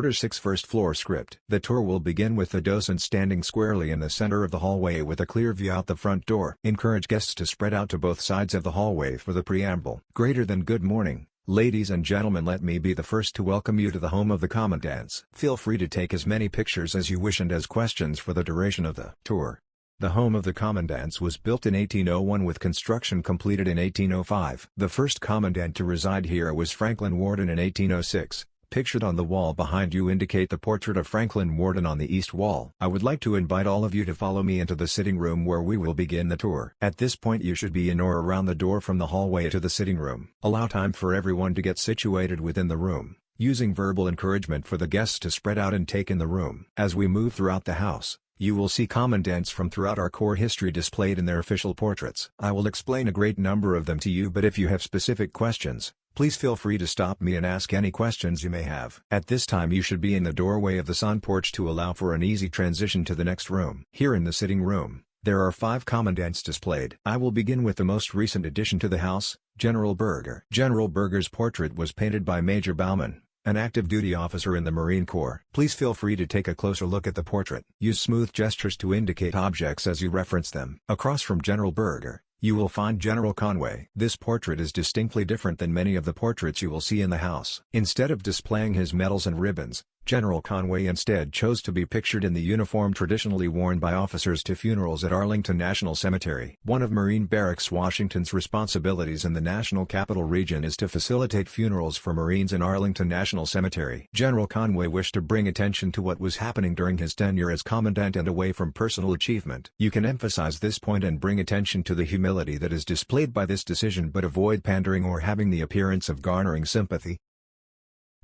Order 6 First Floor Script. The tour will begin with the docent standing squarely in the center of the hallway with a clear view out the front door. Encourage guests to spread out to both sides of the hallway for the preamble. Greater than good morning, ladies and gentlemen, let me be the first to welcome you to the home of the Commandants. Feel free to take as many pictures as you wish and as questions for the duration of the tour. The home of the Commandants was built in 1801 with construction completed in 1805. The first Commandant to reside here was Franklin Worden in 1806. Pictured on the wall behind you indicate the portrait of Franklin Worden on the east wall. I would like to invite all of you to follow me into the sitting room where we will begin the tour. At this point you should be in or around the door from the hallway to the sitting room. Allow time for everyone to get situated within the room, using verbal encouragement for the guests to spread out and take in the room. As we move throughout the house, you will see Commandants from throughout our Corps history displayed in their official portraits. I will explain a great number of them to you, but if you have specific questions, please feel free to stop me and ask any questions you may have. At this time you should be in the doorway of the sun porch to allow for an easy transition to the next room. Here in the sitting room, there are 5 Commandants displayed. I will begin with the most recent addition to the house, General Berger. General Berger's portrait was painted by Major Baumann, an active duty officer in the Marine Corps. Please feel free to take a closer look at the portrait. Use smooth gestures to indicate objects as you reference them. Across from General Berger, you will find General Conway. This portrait is distinctly different than many of the portraits you will see in the house. Instead of displaying his medals and ribbons, General Conway instead chose to be pictured in the uniform traditionally worn by officers to funerals at Arlington National Cemetery. One of Marine Barracks Washington's responsibilities in the National Capital Region is to facilitate funerals for Marines in Arlington National Cemetery. General Conway wished to bring attention to what was happening during his tenure as Commandant and away from personal achievement. You can emphasize this point and bring attention to the humility that is displayed by this decision, but avoid pandering or having the appearance of garnering sympathy.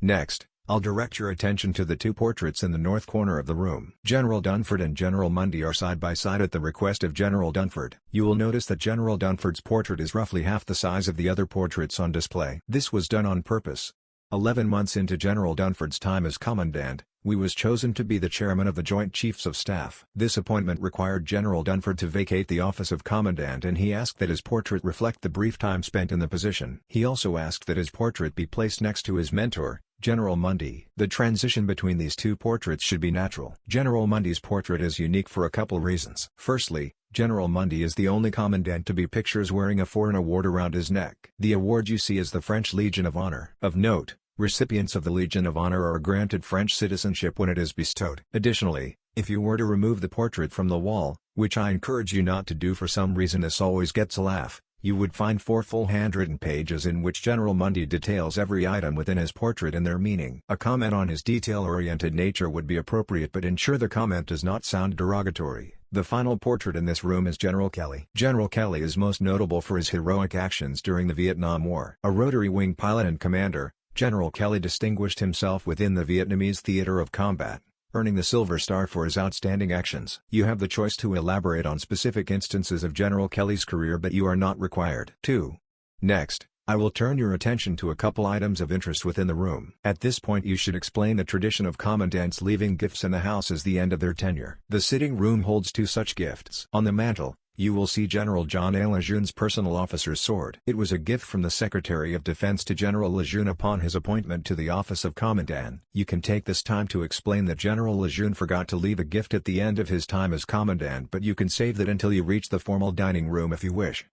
Next, I'll direct your attention to the 2 portraits in the north corner of the room. General Dunford and General Mundy are side by side at the request of General Dunford. You will notice that General Dunford's portrait is roughly half the size of the other portraits on display. This was done on purpose. 11 months into General Dunford's time as Commandant, we was chosen to be the chairman of the Joint Chiefs of Staff. This appointment required General Dunford to vacate the office of Commandant, and he asked that his portrait reflect the brief time spent in the position. He also asked that his portrait be placed next to his mentor, General Mundy. The transition between these 2 portraits should be natural. General Mundy's portrait is unique for a couple reasons. Firstly, General Mundy is the only Commandant to be pictured wearing a foreign award around his neck. The award you see is the French Legion of Honor. Of note, recipients of the Legion of Honor are granted French citizenship when it is bestowed. Additionally, if you were to remove the portrait from the wall, which I encourage you not to do for some reason this always gets a laugh, you would find 4 full handwritten pages in which General Mundy details every item within his portrait and their meaning. A comment on his detail-oriented nature would be appropriate, but ensure the comment does not sound derogatory. The final portrait in this room is General Kelly. General Kelly is most notable for his heroic actions during the Vietnam War. A rotary wing pilot and commander, General Kelly distinguished himself within the Vietnamese theater of combat, earning the Silver Star for his outstanding actions. You have the choice to elaborate on specific instances of General Kelly's career, but you are not required to. Next, I will turn your attention to a couple items of interest within the room. At this point you should explain the tradition of Commandants leaving gifts in the house as the end of their tenure. The sitting room holds 2 such gifts. On the mantel, you will see General John A. Lejeune's personal officer's sword. It was a gift from the Secretary of Defense to General Lejeune upon his appointment to the office of Commandant. You can take this time to explain that General Lejeune forgot to leave a gift at the end of his time as Commandant, but you can save that until you reach the formal dining room if you wish.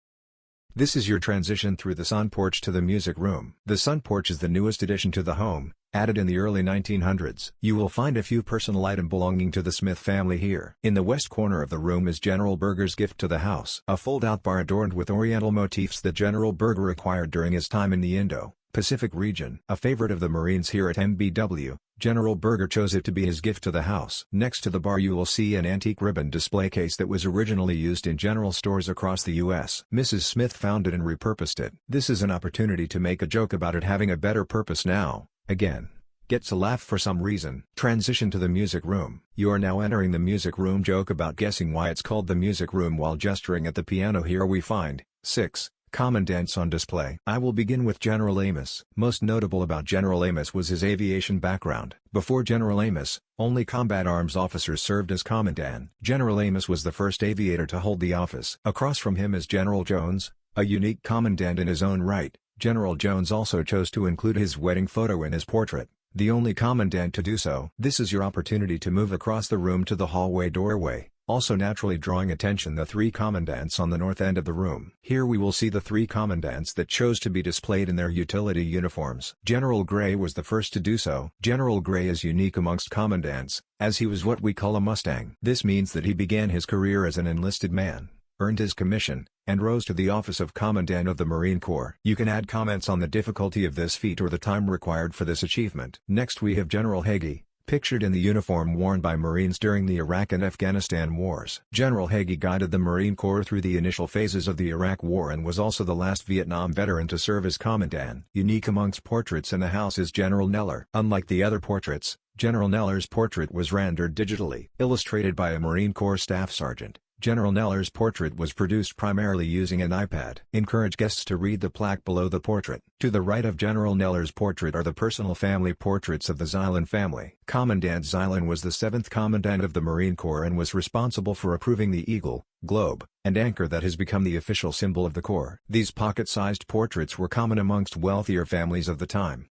This is your transition through the sun porch to the music room. The sun porch is the newest addition to the home, added in the early 1900s. You will find a few personal items belonging to the Smith family here. In the west corner of the room is General Berger's gift to the house. A fold-out bar adorned with oriental motifs that General Berger acquired during his time in the Indo-Pacific region. A favorite of the Marines here at MBW, General Berger chose it to be his gift to the house. Next to the bar you will see an antique ribbon display case that was originally used in general stores across the U.S. Mrs. Smith found it and repurposed it. This is an opportunity to make a joke about it having a better purpose now. Again, gets a laugh for some reason. Transition to the music room. You are now entering the music room. Joke about guessing why it's called the music room while gesturing at the piano. Here we find 6 Commandants on display. I will begin with General Amos. Most notable about General Amos was his aviation background. Before General Amos, only combat arms officers served as Commandant. General Amos was the first aviator to hold the office. Across from him is General Jones, a unique Commandant in his own right. General Jones also chose to include his wedding photo in his portrait. the only commandant to do so. This is your opportunity to move across the room to the hallway doorway, also naturally drawing attention the 3 commandants on the north end of the room. Here we will see the 3 commandants that chose to be displayed in their utility uniforms. General Gray was the first to do so. General Gray is unique amongst commandants, as he was what we call a Mustang. This means that he began his career as an enlisted man, earned his commission, and rose to the office of Commandant of the Marine Corps. You can add comments on the difficulty of this feat or the time required for this achievement. Next we have General Hagee, pictured in the uniform worn by Marines during the Iraq and Afghanistan wars. General Hagee guided the Marine Corps through the initial phases of the Iraq War and was also the last Vietnam veteran to serve as commandant. Unique amongst portraits in the house is General Neller. Unlike the other portraits, General Neller's portrait was rendered digitally. Illustrated by a Marine Corps staff sergeant, General Neller's portrait was produced primarily using an iPad. Encourage guests to read the plaque below the portrait. To the right of General Neller's portrait are the personal family portraits of the Zeilen family. Commandant Zeilen was the 7th Commandant of the Marine Corps and was responsible for approving the eagle, globe, and anchor that has become the official symbol of the Corps. These pocket-sized portraits were common amongst wealthier families of the time.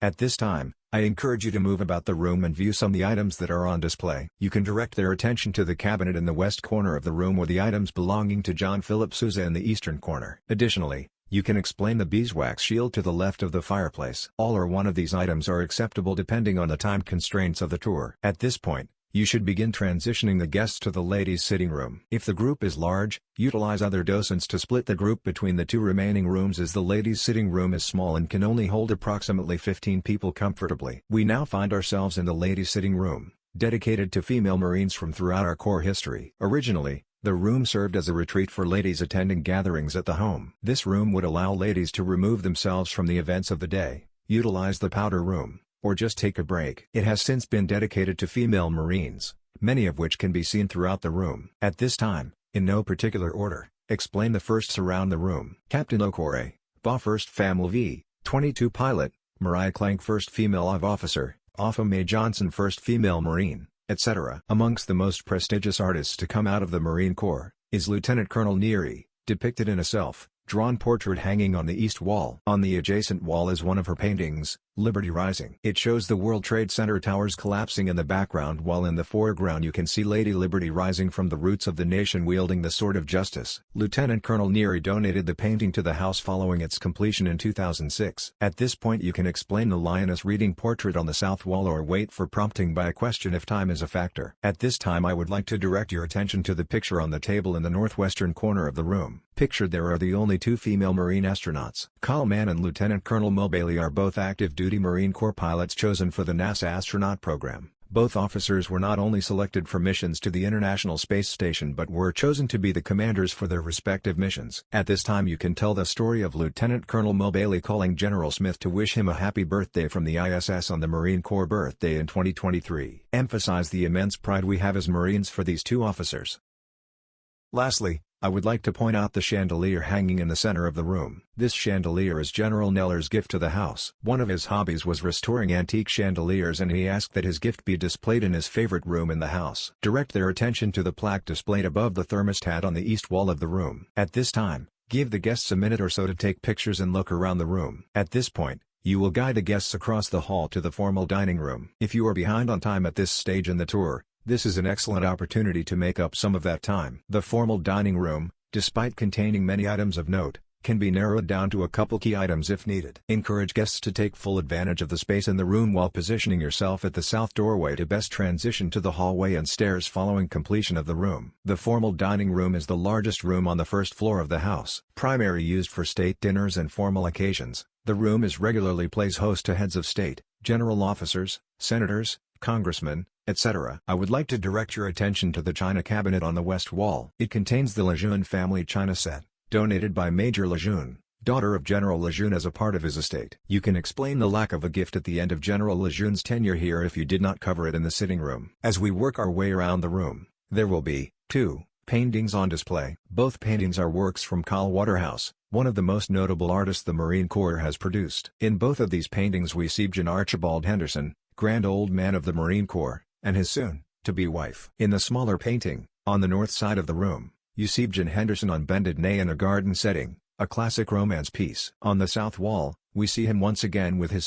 At this time, I encourage you to move about the room and view some of the items that are on display. You can direct their attention to the cabinet in the west corner of the room or the items belonging to John Philip Sousa in the eastern corner. Additionally, you can explain the beeswax shield to the left of the fireplace. All or one of these items are acceptable depending on the time constraints of the tour. At this point, you should begin transitioning the guests to the ladies' sitting room. If the group is large, utilize other docents to split the group between the 2 remaining rooms as the ladies' sitting room is small and can only hold approximately 15 people comfortably. We now find ourselves in the ladies' sitting room, dedicated to female Marines from throughout our Corps history. Originally, the room served as a retreat for ladies attending gatherings at the home. This room would allow ladies to remove themselves from the events of the day, utilize the powder room, or just take a break. It has since been dedicated to female Marines, many of which can be seen throughout the room. At this time, in no particular order, explain the firsts around the room. Captain Okore, Ba 1st Family V, 22 Pilot, Mariah Clank 1st Female IV Officer, Offa Mae Johnson 1st Female Marine, etc. Amongst the most prestigious artists to come out of the Marine Corps, is Lieutenant Colonel Neary, depicted in a self-drawn portrait hanging on the east wall. On the adjacent wall is one of her paintings, Liberty Rising. It shows the World Trade Center towers collapsing in the background, while in the foreground you can see Lady Liberty rising from the roots of the nation wielding the sword of justice. Lieutenant Colonel Neary donated the painting to the house following its completion in 2006. At this point you can explain the lioness reading portrait on the south wall or wait for prompting by a question if time is a factor. At this time I would like to direct your attention to the picture on the table in the northwestern corner of the room. Pictured there are the only 2 female Marine astronauts. Kyle Mann and Lieutenant Colonel Mo Bailey are both active-duty Marine Corps pilots chosen for the NASA astronaut program. Both officers were not only selected for missions to the International Space Station but were chosen to be the commanders for their respective missions. At this time you can tell the story of Lieutenant Colonel Mo Bailey calling General Smith to wish him a happy birthday from the ISS on the Marine Corps birthday in 2023. Emphasize the immense pride we have as Marines for these 2 officers. Lastly, I would like to point out the chandelier hanging in the center of the room. This chandelier is General Neller's gift to the house. One of his hobbies was restoring antique chandeliers and he asked that his gift be displayed in his favorite room in the house. Direct their attention to the plaque displayed above the thermostat on the east wall of the room. At this time, give the guests a minute or so to take pictures and look around the room. At this point, you will guide the guests across the hall to the formal dining room. If you are behind on time at this stage in the tour, this is an excellent opportunity to make up some of that time. The formal dining room, despite containing many items of note, can be narrowed down to a couple key items if needed. Encourage guests to take full advantage of the space in the room while positioning yourself at the south doorway to best transition to the hallway and stairs following completion of the room. The formal dining room is the largest room on the first floor of the house. Primary used for state dinners and formal occasions, the room is regularly plays host to heads of state, general officers, senators, congressmen, etc. I would like to direct your attention to the china cabinet on the west wall. It contains the Lejeune family china set, donated by Major Lejeune, daughter of General Lejeune as a part of his estate. You can explain the lack of a gift at the end of General Lejeune's tenure here if you did not cover it in the sitting room. As we work our way around the room, there will be 2 paintings on display. Both paintings are works from Carl Waterhouse, one of the most notable artists the Marine Corps has produced. In both of these paintings we see John Archibald Henderson, Grand Old Man of the Marine Corps, and his soon-to-be wife. In the smaller painting, on the north side of the room, you see John Henderson on bended knee in a garden setting, a classic romance piece. On the south wall, we see him once again with his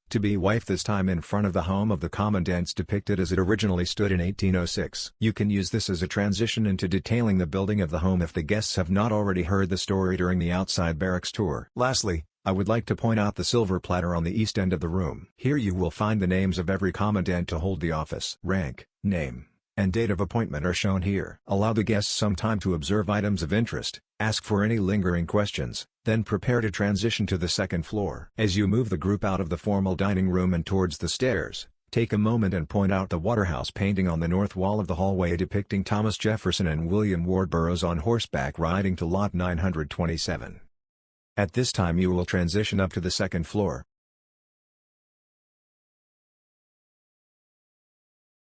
To be wife, this time in front of the home of the Commandants depicted as it originally stood in 1806. You can use this as a transition into detailing the building of the home if the guests have not already heard the story during the outside barracks tour. Lastly, I would like to point out the silver platter on the east end of the room. Here you will find the names of every commandant to hold the office. Rank, name, and date of appointment are shown here. Allow the guests some time to observe items of interest, ask for any lingering questions, then prepare to transition to the second floor. As you move the group out of the formal dining room and towards the stairs, take a moment and point out the Waterhouse painting on the north wall of the hallway depicting Thomas Jefferson and William Ward Burroughs on horseback riding to lot 927. At this time you will transition up to the second floor,